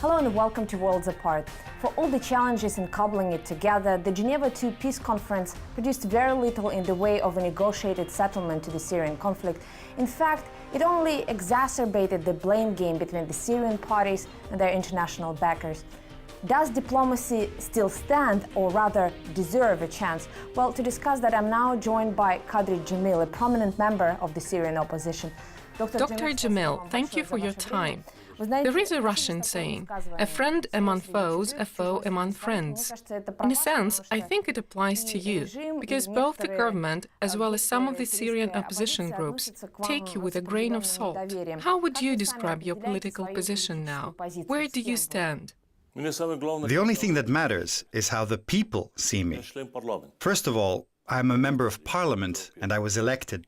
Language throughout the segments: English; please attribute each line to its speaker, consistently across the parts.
Speaker 1: Hello and welcome to Worlds Apart. For all the challenges in cobbling it together, the Geneva II Peace Conference produced very little in the way of a negotiated settlement to the Syrian conflict. In fact, it only exacerbated the blame game between the Syrian parties and their international backers. Does diplomacy still stand, or rather deserve a chance? Well, to discuss that, I'm now joined by Qadri Jamil, a prominent member of the Syrian opposition.
Speaker 2: Dr. Jamil, thank you for your time. There is a Russian saying, a friend among foes, a foe among friends. In a sense, I think it applies to you, because both the government as well as some of the Syrian opposition groups take you with a grain of salt. How would you describe your political position now? Where do you stand?
Speaker 3: The only thing that matters is how the people see me. First of all, I'm a member of parliament and I was elected.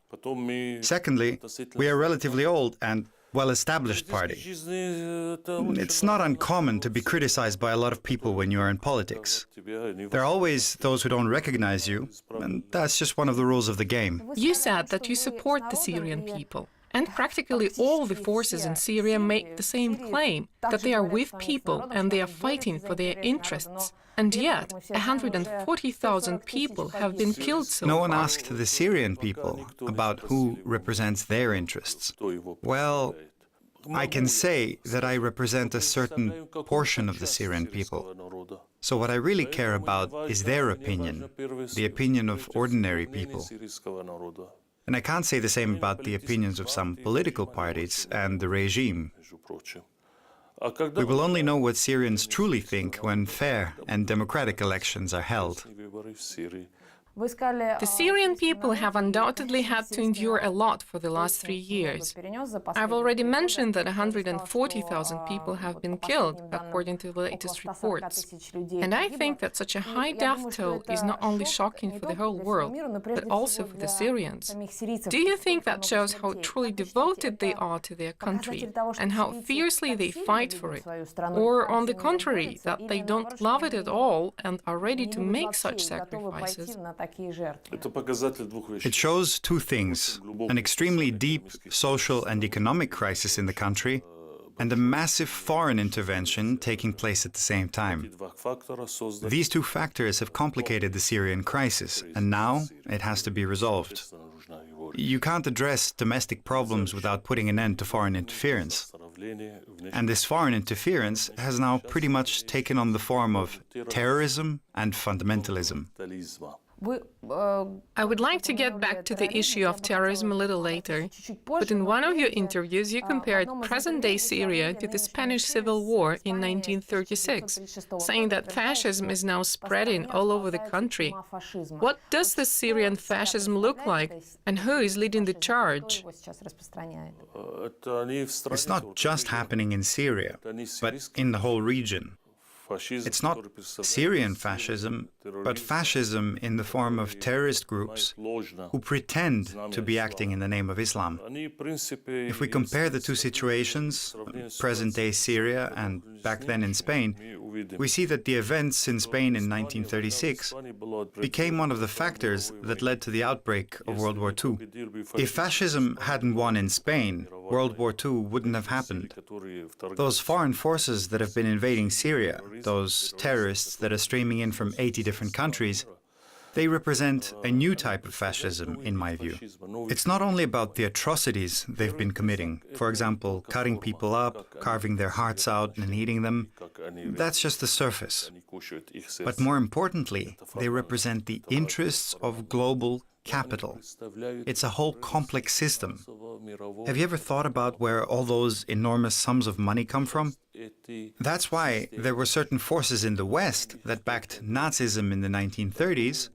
Speaker 3: Secondly, we are a relatively old and well-established party. It's not uncommon to be criticized by a lot of people when you are in politics. There are always those who don't recognize you, and that's just one of the rules of the game.
Speaker 2: You said that you support the Syrian people. And practically all the forces in Syria make the same claim, that they are with people and they are fighting for their interests. And yet, 140,000 people have been killed so far.
Speaker 3: No one asked the Syrian people about who represents their interests. Well, I can say that I represent a certain portion of the Syrian people. So what I really care about is their opinion, the opinion of ordinary people. And I can't say the same about the opinions of some political parties and the regime. We will only know what Syrians truly think when fair and democratic elections are held.
Speaker 2: The Syrian people have undoubtedly had to endure a lot for the last 3 years. I've already mentioned that 140,000 people have been killed, according to the latest reports. And I think that such a high death toll is not only shocking for the whole world, but also for the Syrians. Do you think that shows how truly devoted they are to their country and how fiercely they fight for it? Or, on the contrary, that they don't love it at all and are ready to make such sacrifices?
Speaker 3: It shows two things: an extremely deep social and economic crisis in the country, and a massive foreign intervention taking place at the same time. These two factors have complicated the Syrian crisis, and now it has to be resolved. You can't address domestic problems without putting an end to foreign interference. And this foreign interference has now pretty much taken on the form of terrorism and fundamentalism.
Speaker 2: I would like to get back to the issue of terrorism a little later, but in one of your interviews you compared present-day Syria to the Spanish Civil War in 1936, saying that fascism is now spreading all over the country. What does the Syrian fascism look like, and who is leading the charge?
Speaker 3: It's not just happening in Syria, but in the whole region. It's not Syrian fascism, but fascism in the form of terrorist groups who pretend to be acting in the name of Islam. If we compare the two situations, present-day Syria and back then in Spain, we see that the events in Spain in 1936 became one of the factors that led to the outbreak of World War II. If fascism hadn't won in Spain, World War II wouldn't have happened. Those foreign forces that have been invading Syria, those terrorists that are streaming in from 80 different countries, they represent a new type of fascism, in my view. It's not only about the atrocities they've been committing, for example, cutting people up, carving their hearts out and eating them. That's just the surface. But more importantly, they represent the interests of global capital. It's a whole complex system. Have you ever thought about where all those enormous sums of money come from? That's why there were certain forces in the West that backed Nazism in the 1930s,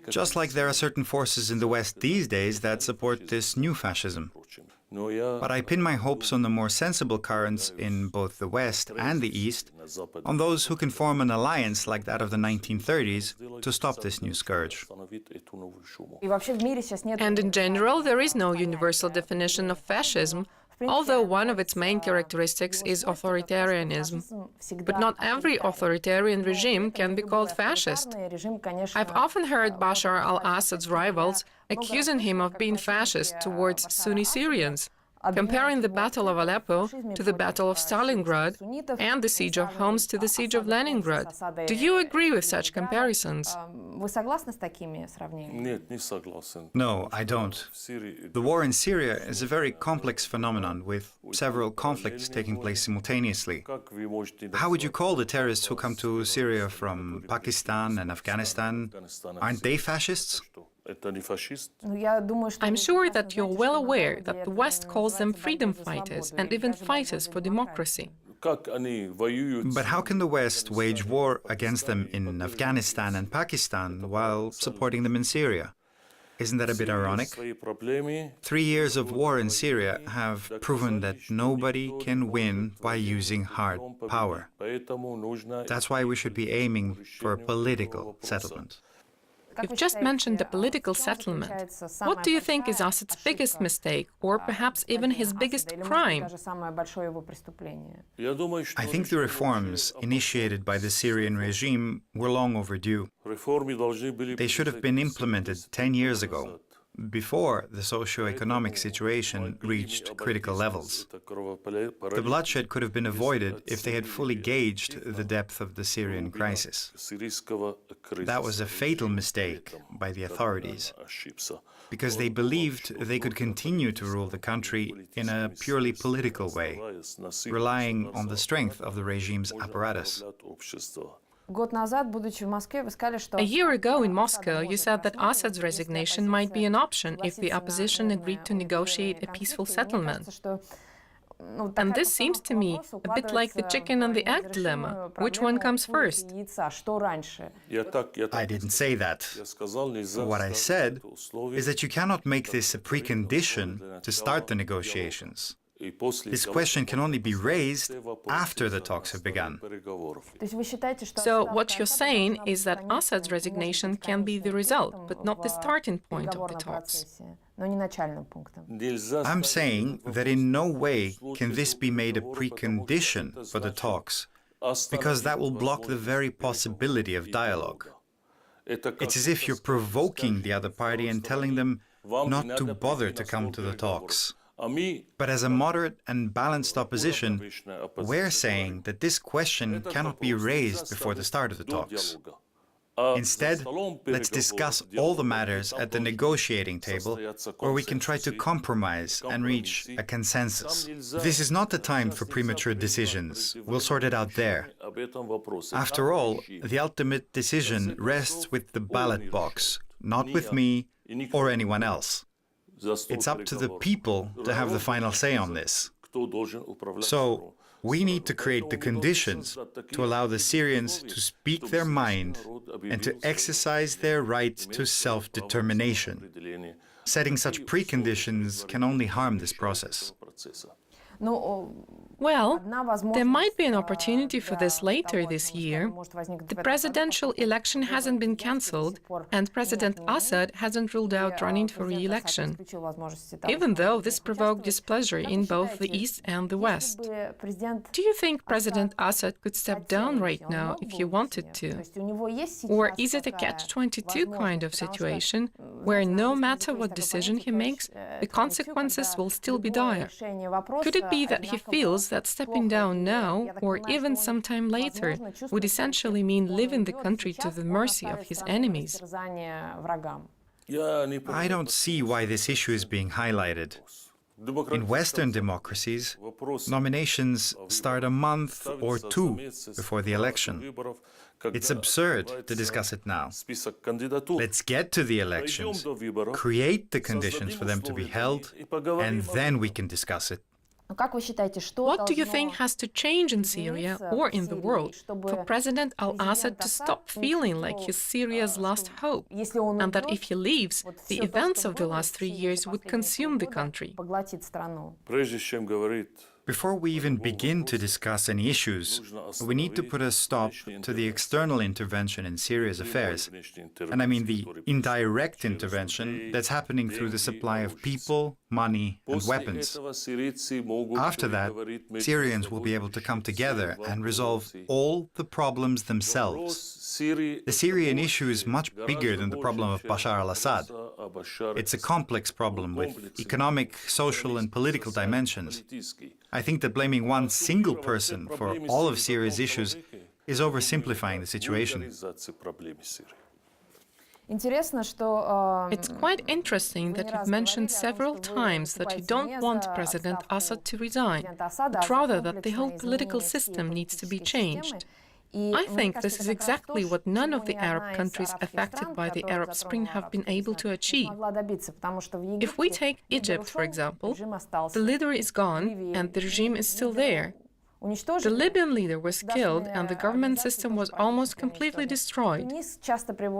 Speaker 3: just like there are certain forces in the West these days that support this new fascism. But I pin my hopes on the more sensible currents in both the West and the East, on those who can form an alliance like that of the 1930s to stop this new scourge.
Speaker 2: And in general, there is no universal definition of fascism, although one of its main characteristics is authoritarianism. But not every authoritarian regime can be called fascist. I've often heard Bashar al-Assad's rivals accusing him of being fascist towards Sunni Syrians. comparing the Battle of Aleppo to the Battle of Stalingrad and the Siege of Homs to the Siege of Leningrad. Do you agree with such comparisons?
Speaker 3: No, I don't. The war in Syria is a very complex phenomenon with several conflicts taking place simultaneously. How would you call the terrorists who come to Syria from Pakistan and Afghanistan? Aren't they fascists?
Speaker 2: I'm sure that you're well aware that the West calls them freedom fighters and even fighters for democracy.
Speaker 3: But how can the West wage war against them in Afghanistan and Pakistan while supporting them in Syria? Isn't that a bit ironic? 3 years of war in Syria have proven that nobody can win by using hard power. That's why we should be aiming for a political settlement.
Speaker 2: You've just mentioned the political settlement. What do you think is Assad's biggest mistake, or perhaps even his biggest crime?
Speaker 3: I think the reforms initiated by the Syrian regime were long overdue. They should have been implemented 10 years ago, before the socio-economic situation reached critical levels. The bloodshed could have been avoided if they had fully gauged the depth of the Syrian crisis. That was a fatal mistake by the authorities, because they believed they could continue to rule the country in a purely political way, relying on the strength of the regime's apparatus.
Speaker 2: A year ago in Moscow, you said that Assad's resignation might be an option if the opposition agreed to negotiate a peaceful settlement. And this seems to me a bit like the chicken and the egg dilemma. Which one comes first?
Speaker 3: I didn't say that. What I said is that you cannot make this a precondition to start the negotiations. This question can only be raised after the talks have begun.
Speaker 2: So what you're saying is that Assad's resignation can be the result, but not the starting point of the talks.
Speaker 3: I'm saying that in no way can this be made a precondition for the talks, because that will block the very possibility of dialogue. It's as if you're provoking the other party and telling them not to bother to come to the talks. But as a moderate and balanced opposition, we're saying that this question cannot be raised before the start of the talks. Instead, let's discuss all the matters at the negotiating table, where we can try to compromise and reach a consensus. This is not the time for premature decisions. We'll sort it out there. After all, the ultimate decision rests with the ballot box, not with me or anyone else. It's up to the people to have the final say on this. So, we need to create the conditions to allow the Syrians to speak their mind and to exercise their right to self-determination. Setting such preconditions can only harm this process.
Speaker 2: Well, there might be an opportunity for this later this year. The presidential election hasn't been cancelled, and President Assad hasn't ruled out running for re-election, even though this provoked displeasure in both the East and the West. Do you think President Assad could step down right now if he wanted to? Or is it a catch-22 kind of situation, where no matter what decision he makes, the consequences will still be dire? Could it be that he feels that stepping down now, or even sometime later, would essentially mean leaving the country to the mercy of his enemies?
Speaker 3: I don't see why this issue is being highlighted. In Western democracies, nominations start a month or two before the election. It's absurd to discuss it now. Let's get to the elections, create the conditions for them to be held, and then we can discuss it.
Speaker 2: What do you think has to change in Syria or in the world for President al-Assad to stop feeling like he's Syria's last hope, and that if he leaves, the events of the last 3 years would consume the country?
Speaker 3: Before we even begin to discuss any issues, we need to put a stop to the external intervention in Syria's affairs. And I mean the indirect intervention that's happening through the supply of people, money, and weapons. After that, Syrians will be able to come together and resolve all the problems themselves. The Syrian issue is much bigger than the problem of Bashar al-Assad. It's a complex problem with economic, social, and political dimensions. I think that blaming one single person for all of Syria's issues is oversimplifying the situation.
Speaker 2: It's quite interesting that you've mentioned several times that you don't want President Assad to resign, but rather that the whole political system needs to be changed. I think this is exactly what none of the Arab countries affected by the Arab Spring have been able to achieve. If we take Egypt, for example, the leader is gone and the regime is still there. The Libyan leader was killed and the government system was almost completely destroyed.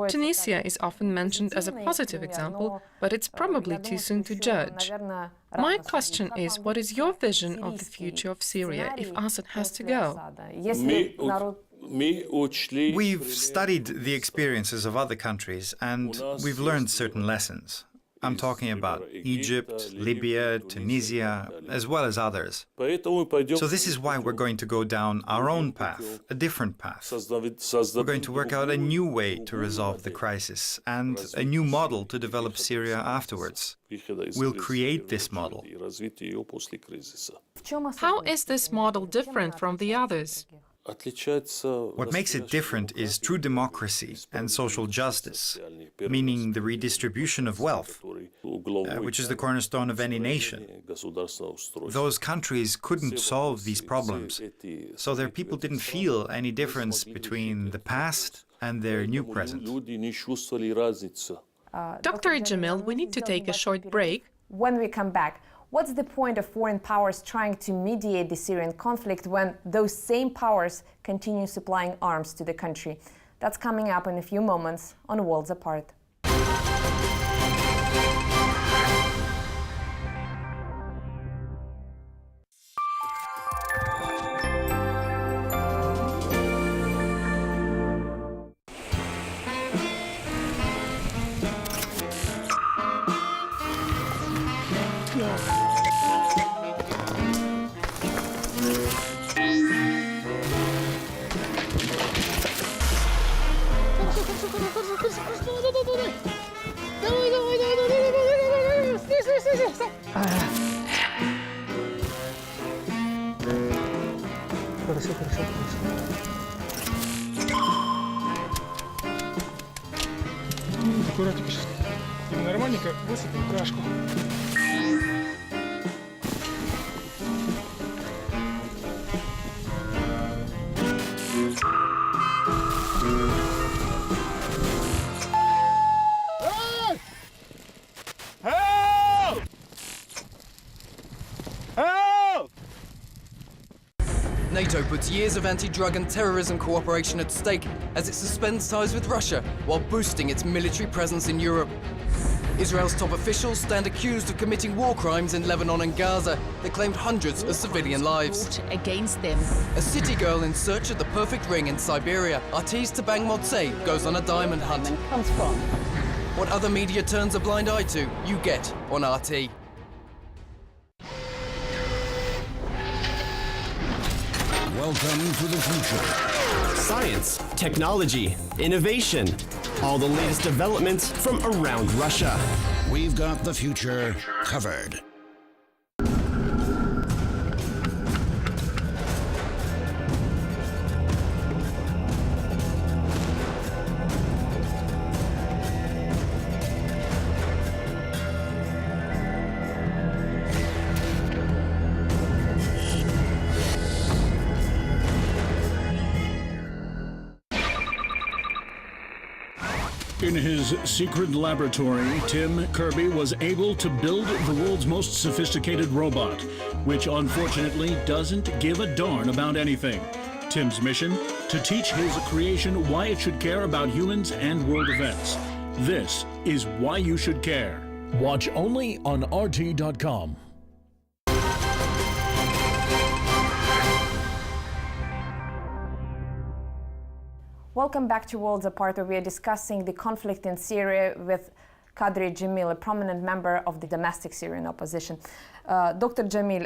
Speaker 2: Tunisia is often mentioned as a positive example, but it's probably too soon to judge. My question is, what is your vision of the future of Syria if Assad has to go?
Speaker 3: We've studied the experiences of other countries and we've learned certain lessons. I'm talking about Egypt, Libya, Tunisia, as well as others. So this is why we're going to go down our own path, a different path. We're going to work out a new way to resolve the crisis and a new model to develop Syria afterwards. We'll create this model.
Speaker 2: How is this model different from the others?
Speaker 3: What makes it different is true democracy and social justice, meaning the redistribution of wealth, which is the cornerstone of any nation. Those countries couldn't solve these problems, so their people didn't feel any difference between the past and their new present.
Speaker 2: Dr. Jamil, we need to take a short break.
Speaker 1: When we come back, what's the point of foreign powers trying to mediate the Syrian conflict when those same powers continue supplying arms to the country? That's coming up in a few moments on Worlds Apart.
Speaker 4: Аккуратненько сейчас. И нормальненько высыпем кашку.
Speaker 5: NATO puts years of anti-drug and terrorism cooperation at stake as it suspends ties with Russia while boosting its military presence in Europe. Israel's top officials stand accused of committing war crimes in Lebanon and Gaza that claimed hundreds of civilian lives.
Speaker 6: Against them.
Speaker 5: A city girl in search of the perfect ring in Siberia, Artis Tabang-Motsay goes on a diamond hunt.
Speaker 6: Comes from.
Speaker 5: What other media turns a blind eye to, you get on RT.
Speaker 7: Welcome to the future. Science, technology, innovation. All the latest developments from around Russia. We've got the future covered.
Speaker 8: In his secret laboratory, Tim Kirby was able to build the world's most sophisticated robot, which unfortunately doesn't give a darn about anything. Tim's mission? To teach his creation why it should care about humans and world events. This is Why You Should Care. Watch only on RT.com.
Speaker 1: Welcome back to Worlds Apart, where we are discussing the conflict in Syria with Qadri Jamil, a prominent member of the domestic Syrian opposition. Dr. Jamil,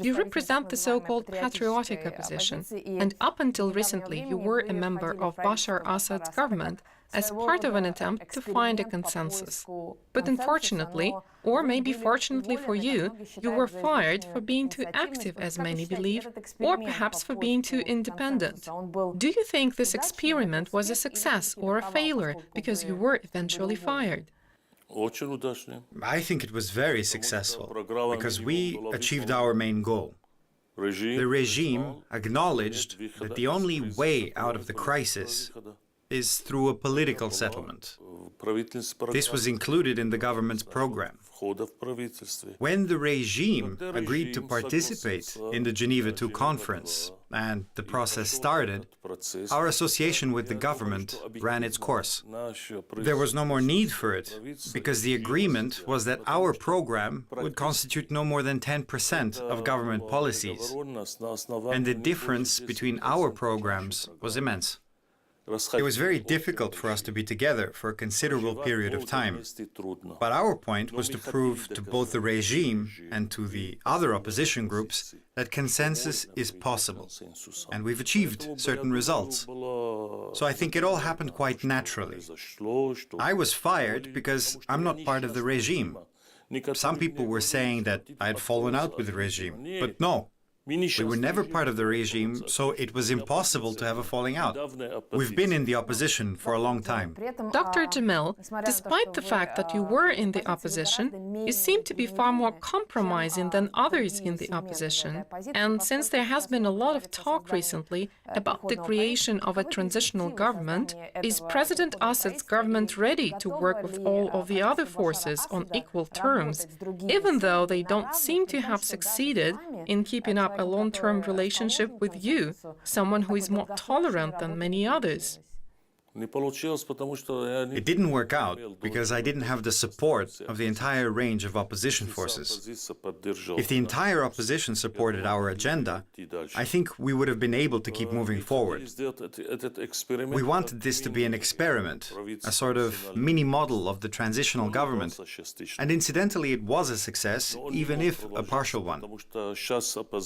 Speaker 2: you represent the so-called patriotic opposition, and up until recently you were a member of Bashar Assad's government. as part of an attempt to find a consensus. But unfortunately, or maybe fortunately for you, you were fired for being too active, as many believe, or perhaps for being too independent. Do you think this experiment was a success or a failure because you were eventually fired?
Speaker 3: I think it was very successful because we achieved our main goal. The regime acknowledged that the only way out of the crisis is through a political settlement. This was included in the government's program. When the regime agreed to participate in the Geneva II conference and the process started, our association with the government ran its course. There was no more need for it, because the agreement was that our program would constitute no more than 10% of government policies, and the difference between our programs was immense. It was very difficult for us to be together for a considerable period of time, but our point was to prove to both the regime and to the other opposition groups that consensus is possible, and we've achieved certain results. So I think it all happened quite naturally. I was fired because I'm not part of the regime. Some people were saying that I had fallen out with the regime, but no. We were never part of the regime, so it was impossible to have a falling out. We've been in the opposition for a long time.
Speaker 2: Dr. Jamil, despite the fact that you were in the opposition, you seem to be far more compromising than others in the opposition. And since there has been a lot of talk recently about the creation of a transitional government, is President Assad's government ready to work with all of the other forces on equal terms, even though they don't seem to have succeeded in keeping up a long-term relationship with you, someone who is more tolerant than many others?
Speaker 3: It didn't work out because I didn't have the support of the entire range of opposition forces. If the entire opposition supported our agenda, I think we would have been able to keep moving forward. We wanted this to be an experiment, a sort of mini-model of the transitional government. And incidentally, it was a success, even if a partial one.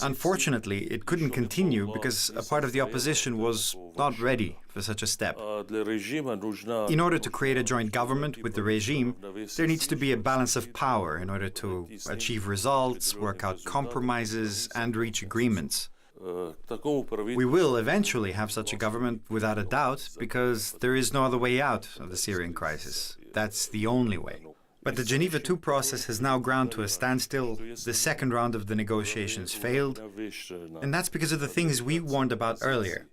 Speaker 3: Unfortunately, it couldn't continue because a part of the opposition was not ready for such a step. In order to create a joint government with the regime, there needs to be a balance of power in order to achieve results, work out compromises, and reach agreements. We will eventually have such a government without a doubt, because there is no other way out of the Syrian crisis. That's the only way. But the Geneva II process has now ground to a standstill. The second round of the negotiations failed, and that's because of the things we warned about earlier.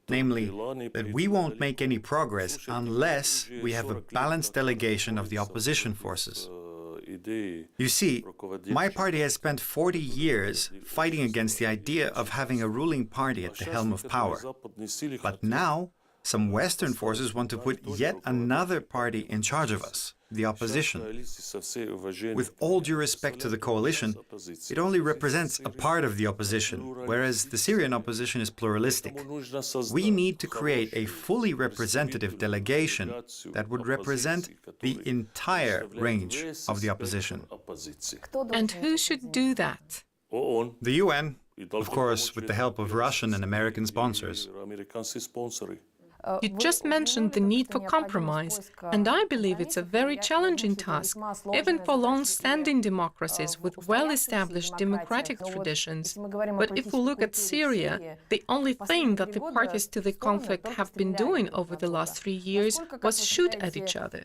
Speaker 3: Namely, that we won't make any progress unless we have a balanced delegation of the opposition forces. You see, my party has spent 40 years fighting against the idea of having a ruling party at the helm of power. But now, some Western forces want to put yet another party in charge of us, the opposition. With all due respect to the coalition, it only represents a part of the opposition, whereas the Syrian opposition is pluralistic. We need to create a fully representative delegation that would represent the entire range of the opposition.
Speaker 2: And who should do that?
Speaker 3: The UN, of course, with the help of Russian and American sponsors.
Speaker 2: You just mentioned the need for compromise, and I believe it's a very challenging task, even for long-standing democracies with well-established democratic traditions. But if we look at Syria, the only thing that the parties to the conflict have been doing over the last 3 years was shoot at each other.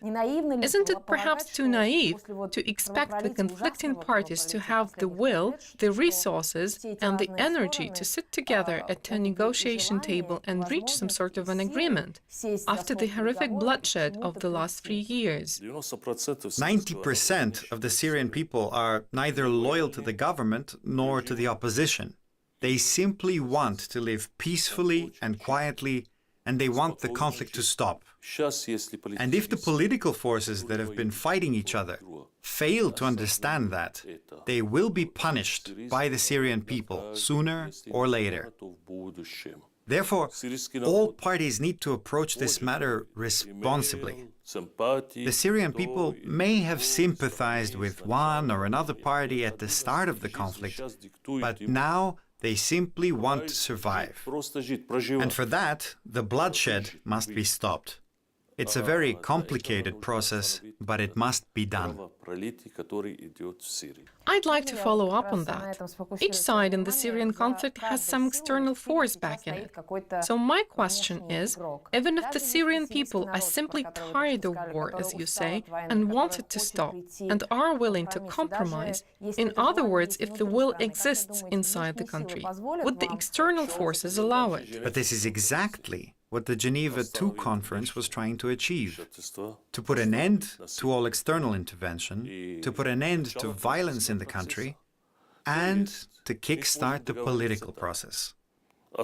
Speaker 2: Isn't it perhaps too naive to expect the conflicting parties to have the will, the resources, and the energy to sit together at a negotiation table and reach some sort of an agreement after the horrific bloodshed of the last 3 years?
Speaker 3: 90% of the Syrian people are neither loyal to the government nor to the opposition. They simply want to live peacefully and quietly, and they want the conflict to stop. And if the political forces that have been fighting each other fail to understand that, they will be punished by the Syrian people sooner or later. Therefore, all parties need to approach this matter responsibly. The Syrian people may have sympathized with one or another party at the start of the conflict, but now they simply want to survive. And for that, the bloodshed must be stopped. It's a very complicated process, but it must be done.
Speaker 2: I'd like to follow up on that. Each side in the Syrian conflict has some external force backing it. So my question is, even if the Syrian people are simply tired of war, as you say, and want it to stop, and are willing to compromise, in other words, if the will exists inside the country, would the external forces allow it?
Speaker 3: But this is exactly what the Geneva II conference was trying to achieve: to put an end to all external intervention, to put an end to violence in the country, and to kickstart the political process.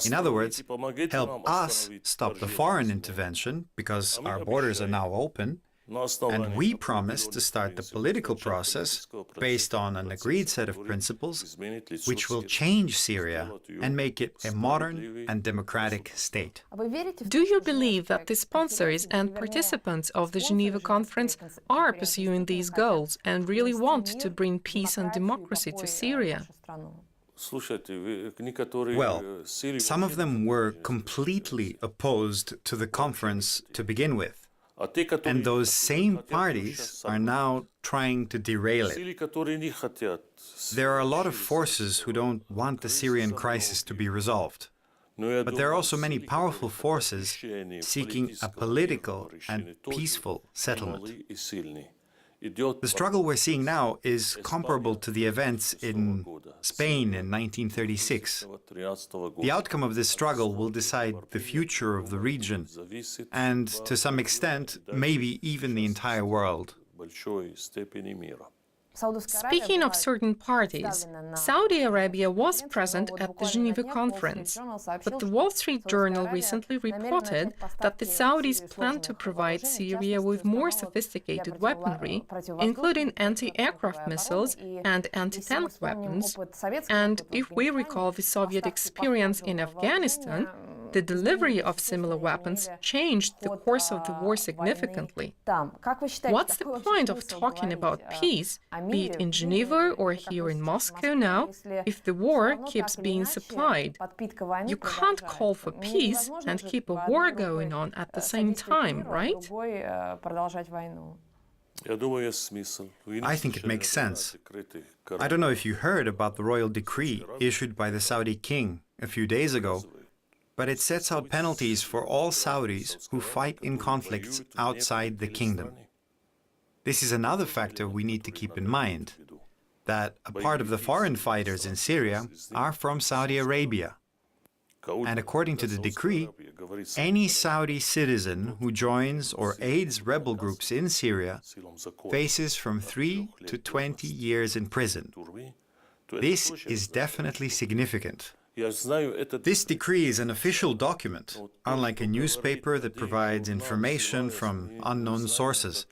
Speaker 3: In other words, help us stop the foreign intervention, because our borders are now open, and we promise to start the political process based on an agreed set of principles which will change Syria and make it a modern and democratic state.
Speaker 2: Do you believe that the sponsors and participants of the Geneva Conference are pursuing these goals and really want to bring peace and democracy to Syria?
Speaker 3: Well, some of them were completely opposed to the conference to begin with. And those same parties are now trying to derail it. There are a lot of forces who don't want the Syrian crisis to be resolved. But there are also many powerful forces seeking a political and peaceful settlement. The struggle we're seeing now is comparable to the events in Spain in 1936. The outcome of this struggle will decide the future of the region and, to some extent, maybe even the entire world.
Speaker 2: Speaking of certain parties, Saudi Arabia was present at the Geneva conference, but the Wall Street Journal recently reported that the Saudis plan to provide Syria with more sophisticated weaponry, including anti-aircraft missiles and anti-tank weapons. And if we recall the Soviet experience in Afghanistan, the delivery of similar weapons changed the course of the war significantly. What's the point of talking about peace, be it in Geneva or here in Moscow now, if the war keeps being supplied? You can't call for peace and keep a war going on at the same time, right?
Speaker 3: I think it makes sense. I don't know if you heard about the royal decree issued by the Saudi king a few days ago, but it sets out penalties for all Saudis who fight in conflicts outside the kingdom. This is another factor we need to keep in mind, that a part of the foreign fighters in Syria are from Saudi Arabia. And according to the decree, any Saudi citizen who joins or aids rebel groups in Syria faces from 3 to 20 years in prison. This is definitely significant. This decree is an official document, unlike a newspaper that provides information from unknown sources.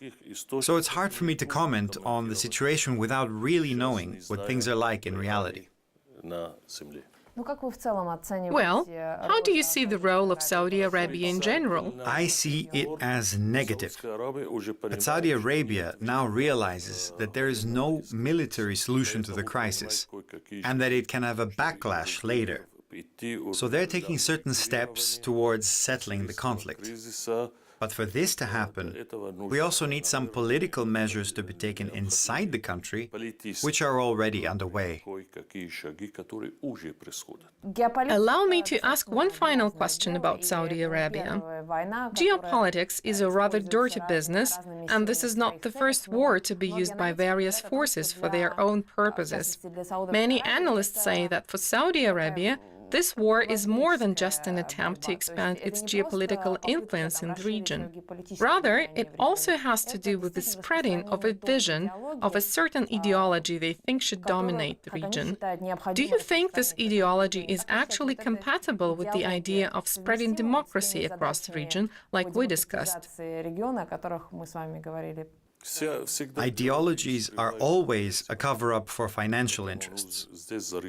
Speaker 3: So it's hard for me to comment on the situation without really knowing what things are like in reality.
Speaker 2: Well, how do you see the role of Saudi Arabia in general?
Speaker 3: I see it as negative. But Saudi Arabia now realizes that there is no military solution to the crisis and that it can have a backlash later. So they're taking certain steps towards settling the conflict. But for this to happen, we also need some political measures to be taken inside the country, which are already underway.
Speaker 2: Allow me to ask one final question about Saudi Arabia. Geopolitics is a rather dirty business, and this is not the first war to be used by various forces for their own purposes. Many analysts say that for Saudi Arabia, this war is more than just an attempt to expand its geopolitical influence in the region. Rather, it also has to do with the spreading of a vision of a certain ideology they think should dominate the region. Do you think this ideology is actually compatible with the idea of spreading democracy across the region, like we discussed?
Speaker 3: Ideologies are always a cover-up for financial interests.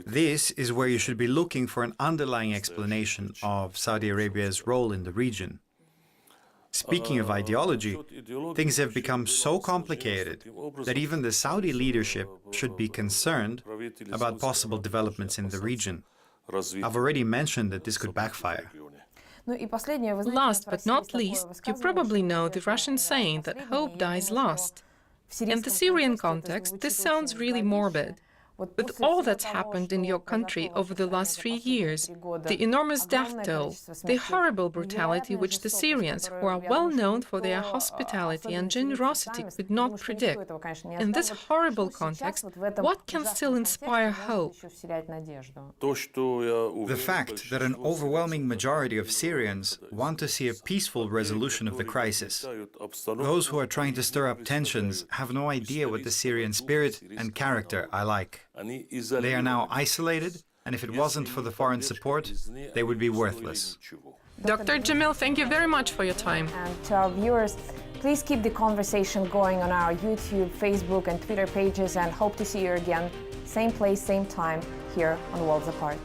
Speaker 3: This is where you should be looking for an underlying explanation of Saudi Arabia's role in the region. Speaking of ideology, things have become so complicated that even the Saudi leadership should be concerned about possible developments in the region. I've already mentioned that this could backfire.
Speaker 2: Last but not least, you probably know the Russian saying that hope dies last. In the Syrian context, this sounds really morbid. With all that's happened in your country over the last 3 years, the enormous death toll, the horrible brutality which the Syrians, who are well known for their hospitality and generosity, could not predict, in this horrible context, what can still inspire hope?
Speaker 3: The fact that an overwhelming majority of Syrians want to see a peaceful resolution of the crisis. Those who are trying to stir up tensions have no idea what the Syrian spirit and character I like. They are now isolated, and if it wasn't for the foreign support, they would be worthless.
Speaker 2: Dr. Jamil, thank you very much for your time.
Speaker 1: And to our viewers, please keep the conversation going on our YouTube, Facebook, and Twitter pages, and hope to see you again, same place, same time, here on Worlds Apart.